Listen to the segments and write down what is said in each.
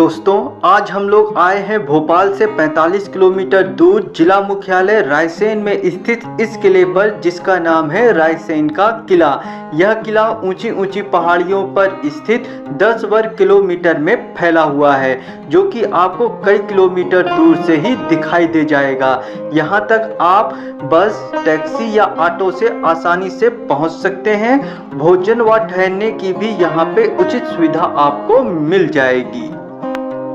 दोस्तों, आज हम लोग आए हैं भोपाल से 45 किलोमीटर दूर जिला मुख्यालय रायसेन में स्थित इस किले पर, जिसका नाम है रायसेन का किला। यह किला ऊंची ऊंची पहाड़ियों पर स्थित 10 वर्ग किलोमीटर में फैला हुआ है, जो कि आपको कई किलोमीटर दूर से ही दिखाई दे जाएगा। यहाँ तक आप बस, टैक्सी या ऑटो से आसानी से पहुँच सकते हैं। भोजन व ठहरने की भी यहाँ पे उचित सुविधा आपको मिल जाएगी।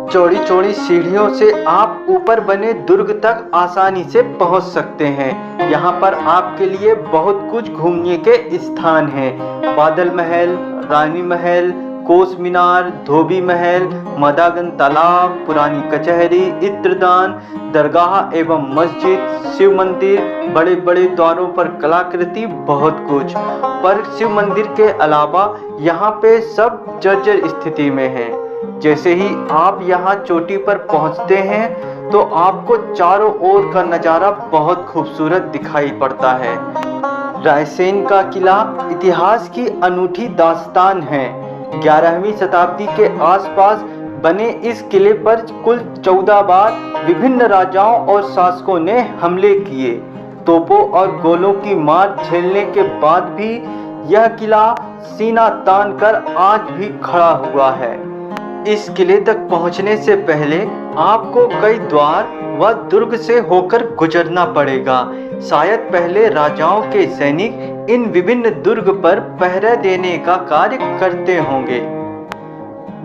चौड़ी चौड़ी सीढ़ियों से आप ऊपर बने दुर्ग तक आसानी से पहुंच सकते हैं। यहाँ पर आपके लिए बहुत कुछ घूमने के स्थान हैं। बादल महल, रानी महल, कोस मीनार, धोबी महल, मदागन तालाब, पुरानी कचहरी, इत्रदान, दरगाह एवं मस्जिद, शिव मंदिर, बड़े बड़े द्वारों पर कलाकृति, बहुत कुछ। पर शिव मंदिर के अलावा यहाँ पे सब जर्जर स्थिति में है। जैसे ही आप यहाँ चोटी पर पहुँचते हैं तो आपको चारों ओर का नज़ारा बहुत खूबसूरत दिखाई पड़ता है। रायसेन का किला इतिहास की अनूठी दास्तान है। 11वीं शताब्दी के आसपास बने इस किले पर कुल 14 बार विभिन्न राजाओं और शासकों ने हमले किए। तोपों और गोलों की मार झेलने के बाद भी यह किला सीना तान कर आज भी खड़ा हुआ है। इस किले तक पहुंचने से पहले आपको कई द्वार व दुर्ग से होकर गुजरना पड़ेगा। शायद पहले राजाओं के सैनिक इन विभिन्न दुर्ग पर पहरा देने का कार्य करते होंगे।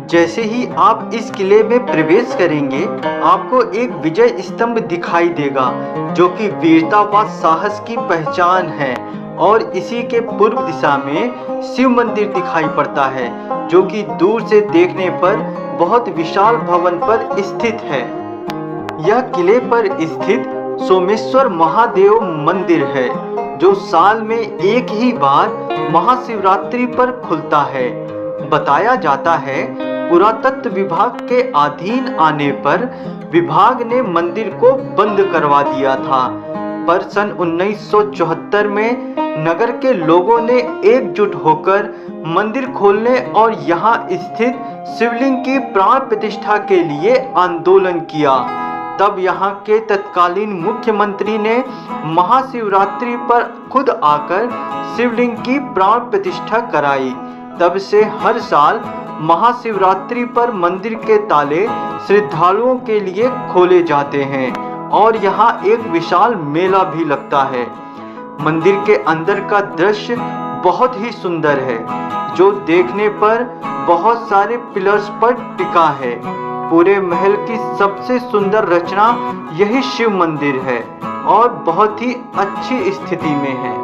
जैसे ही आप इस किले में प्रवेश करेंगे, आपको एक विजय स्तंभ दिखाई देगा, जो कि वीरता व साहस की पहचान है। और इसी के पूर्व दिशा में शिव मंदिर दिखाई पड़ता है, जो कि दूर से देखने पर बहुत विशाल भवन पर स्थित है। यह किले पर स्थित सोमेश्वर महादेव मंदिर है, जो साल में एक ही बार महाशिवरात्रि पर खुलता है। बताया जाता है पुरातत्व विभाग के अधीन आने पर विभाग ने मंदिर को बंद करवा दिया था, पर सन 1974 में नगर के लोगों ने एकजुट होकर मंदिर खोलने और यहाँ स्थित शिवलिंग की प्राण प्रतिष्ठा के लिए आंदोलन किया। तब यहाँ के तत्कालीन मुख्यमंत्री ने महाशिवरात्रि पर खुद आकर शिवलिंग की प्राण प्रतिष्ठा कराई। तब से हर साल महाशिवरात्रि पर मंदिर के ताले श्रद्धालुओं के लिए खोले जाते हैं और यहाँ एक विशाल मेला भी लगता है। मंदिर के अंदर का दृश्य बहुत ही सुंदर है, जो देखने पर बहुत सारे पिलर्स पर टिका है। पूरे महल की सबसे सुंदर रचना यही शिव मंदिर है और बहुत ही अच्छी स्थिति में है।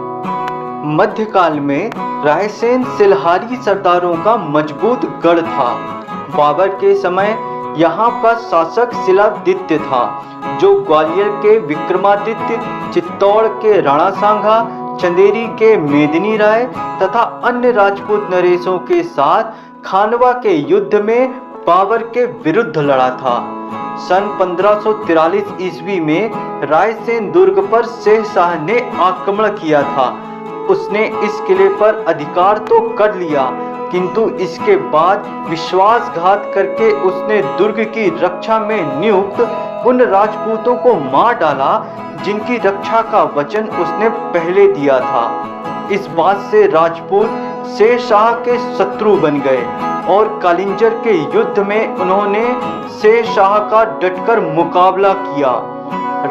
मध्यकाल में रायसेन सिलहारी सरदारों का मजबूत गढ़ था। बाबर के समय यहाँ का शासक शिलादित्य था, जो ग्वालियर के विक्रमादित्य, चित्तौड़ के राणा सांगा, चंदेरी के मेदिनी राय तथा अन्य राजपूत नरेशों के साथ खानवा के युद्ध में बाबर के विरुद्ध लड़ा था। सन 1543 ईस्वी में रायसेन दुर्ग पर शेरशाह ने आक्रमण किया था। उसने इस किले पर अधिकार तो कर लिया, किंतु इसके बाद विश्वासघात करके उसने दुर्ग की रक्षा में नियुक्त उन राजपूतों को मार डाला, जिनकी रक्षा का वचन उसने पहले दिया था। इस बात से राजपूत शेरशाह के शत्रु बन गए और कालिंजर के युद्ध में उन्होंने शेरशाह का डटकर मुकाबला किया।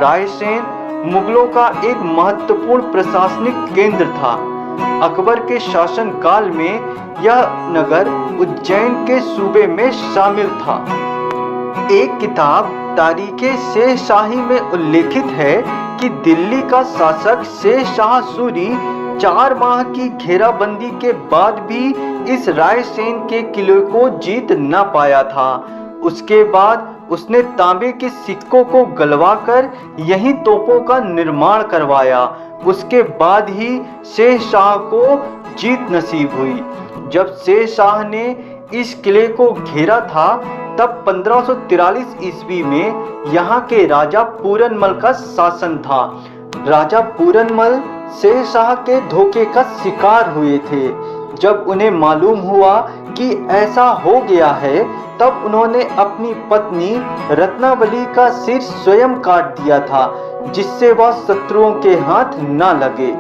रायसेन मुगलों का एक महत्वपूर्ण प्रशासनिक केंद्र था। अकबर के शासन काल में यह नगर उज्जैन के सूबे में शामिल था। एक किताब तारीखे शेरशाही में उल्लेखित है कि दिल्ली का शासक शेरशाह सूरी 4 माह की घेराबंदी के बाद भी इस रायसेन के किले को जीत न पाया था। उसके बाद उसने तांबे के सिक्कों को गलवाकर यहीं तोपों का निर्माण करवाया। उसके बाद ही शेरशाह को जीत नसीब हुई। जब शेरशाह ने इस किले को घेरा था, तब 1543 ईस्वी में यहाँ के राजा पूरनमल का शासन था। राजा पूरनमल शेरशाह के धोखे का शिकार हुए थे। जब उन्हें मालूम हुआ कि ऐसा हो गया है, तब उन्होंने अपनी पत्नी रत्नावली का सिर स्वयं काट दिया था, जिससे वह शत्रुओं के हाथ न लगे।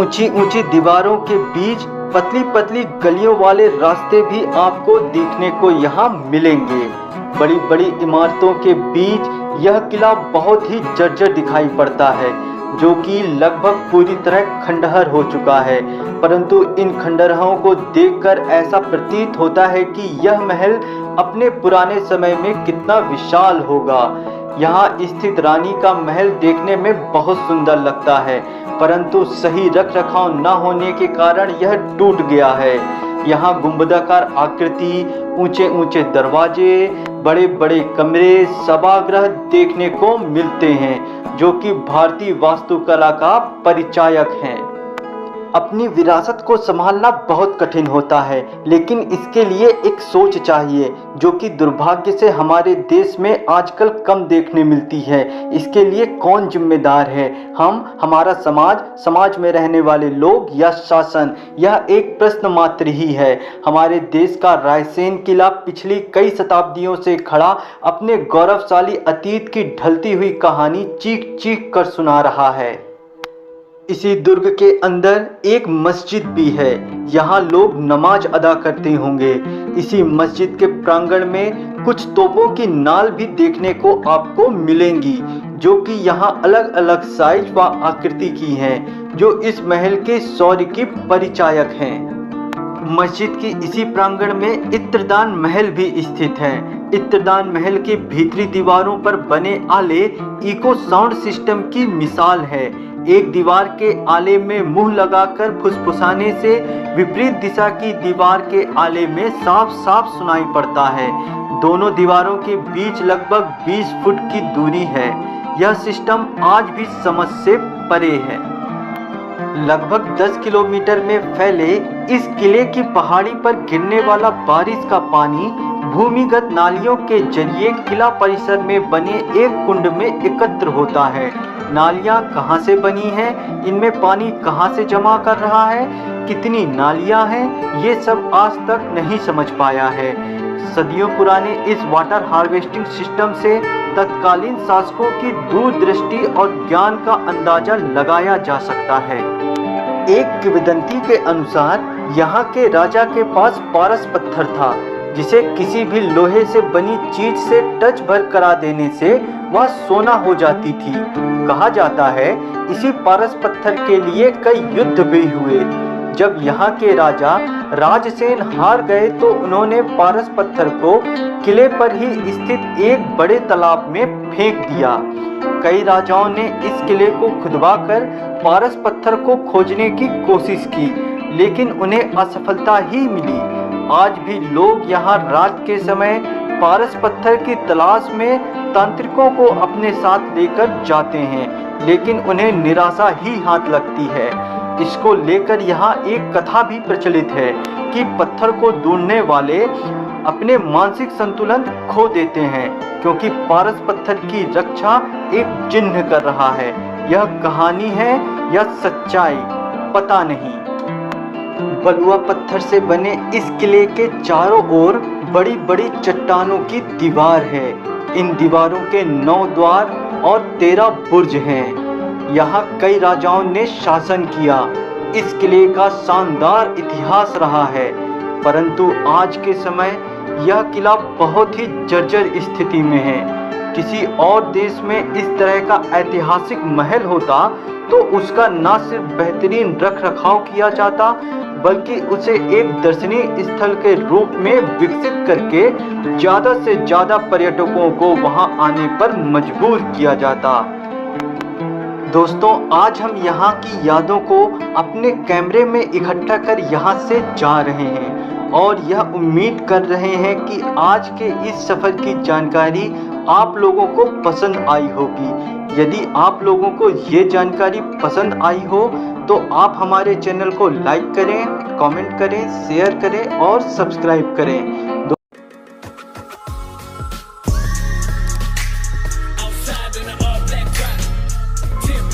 ऊंची ऊंची दीवारों के बीच पतली पतली गलियों वाले रास्ते भी आपको देखने को यहाँ मिलेंगे। बड़ी बड़ी इमारतों के बीच यह किला बहुत ही जर्जर दिखाई पड़ता है, जो कि लगभग पूरी तरह खंडहर हो चुका है। परंतु इन खंडहरों को देखकर ऐसा प्रतीत होता है कि यह महल अपने पुराने समय में कितना विशाल होगा। यहाँ स्थित रानी का महल देखने में बहुत सुंदर लगता है, परंतु सही रख रखाव न होने के कारण यह टूट गया है। यहाँ गुंबदाकार आकृति, ऊंचे ऊंचे दरवाजे, बड़े बड़े कमरे, सभागृह देखने को मिलते हैं, जो कि भारतीय वास्तुकला का परिचायक हैं। अपनी विरासत को संभालना बहुत कठिन होता है, लेकिन इसके लिए एक सोच चाहिए, जो कि दुर्भाग्य से हमारे देश में आजकल कम देखने मिलती है। इसके लिए कौन जिम्मेदार है? हम, हमारा समाज, समाज में रहने वाले लोग या शासन? यह एक प्रश्न मात्र ही है। हमारे देश का रायसेन किला पिछली कई शताब्दियों से खड़ा अपने गौरवशाली अतीत की ढलती हुई कहानी चीख चीख कर सुना रहा है। इसी दुर्ग के अंदर एक मस्जिद भी है। यहाँ लोग नमाज अदा करते होंगे। इसी मस्जिद के प्रांगण में कुछ तोपों की नाल भी देखने को आपको मिलेंगी, जो कि यहाँ अलग अलग साइज व आकृति की हैं, जो इस महल के शौर्य की परिचायक हैं। मस्जिद की इसी प्रांगण में इत्रदान महल भी स्थित है। इत्रदान महल के भीतरी दीवारों पर बने आले इको साउंड सिस्टम की मिसाल है। एक दीवार के आले में मुंह लगाकर फुसफुसाने से विपरीत दिशा की दीवार के आले में साफ साफ सुनाई पड़ता है। दोनों दीवारों के बीच लगभग 20 फुट की दूरी है। यह सिस्टम आज भी समझ से परे है। लगभग 10 किलोमीटर में फैले इस किले की पहाड़ी पर गिरने वाला बारिश का पानी भूमिगत नालियों के जरिए किला परिसर में बने एक कुंड में एकत्र होता है। नालियां कहां से बनी हैं, इनमें पानी कहां से जमा कर रहा है, कितनी नालियां हैं, ये सब आज तक नहीं समझ पाया है। सदियों पुराने इस वाटर हार्वेस्टिंग सिस्टम से तत्कालीन शासकों की दूरदृष्टि और ज्ञान का अंदाजा लगाया जा सकता है। एक किंवदंती के अनुसार यहाँ के राजा के पास पारस पत्थर था, जिसे किसी भी लोहे से बनी चीज से टच भर करा देने से वह सोना हो जाती थी। कहा जाता है इसी पारस पत्थर के लिए कई युद्ध भी हुए। जब यहाँ के राजा राजसेन हार गए तो उन्होंने पारस पत्थर को किले पर ही स्थित एक बड़े तालाब में फेंक दिया। कई राजाओं ने इस किले को खुदवाकर पारस पत्थर को खोजने की कोशिश की, लेकिन उन्हें असफलता ही मिली। आज भी लोग यहाँ रात के समय पारस पत्थर की तलाश में तांत्रिकों को अपने साथ लेकर जाते हैं, लेकिन उन्हें निराशा ही हाथ लगती है। इसको लेकर यहाँ एक कथा भी प्रचलित है कि पत्थर को ढूंढने वाले अपने मानसिक संतुलन खो देते हैं, क्योंकि पारस पत्थर की रक्षा एक जिन्न कर रहा है। यह कहानी है या सच्चाई, पता नहीं। बलुआ पत्थर से बने इस किले के चारों ओर बड़ी बड़ी चट्टानों की दीवार है। इन दीवारों के 9 द्वार और 13 बुर्ज हैं। यहाँ कई राजाओं ने शासन किया। इस किले का शानदार इतिहास रहा है, परंतु आज के समय यह किला बहुत ही जर्जर स्थिति में है। किसी और देश में इस तरह का ऐतिहासिक महल होता तो उसका न सिर्फ बेहतरीन रख रखाव किया जाता, बल्कि उसे एक दर्शनीय स्थल के रूप में विकसित करके ज़्यादा से ज़्यादा पर्यटकों को वहां आने पर मजबूर किया जाता। दोस्तों, आज हम यहाँ की यादों को अपने कैमरे में इकट्ठा कर यहाँ से जा रहे हैं और यह उम्मीद कर रहे हैं कि आज के इस सफ़र की जानकारी आप लोगों को पसंद आई होगी। यदि आप लोगों को ये जानकारी पसंद आई हो तो आप हमारे चैनल को लाइक करें, कमेंट करें, शेयर करें और सब्सक्राइब करें।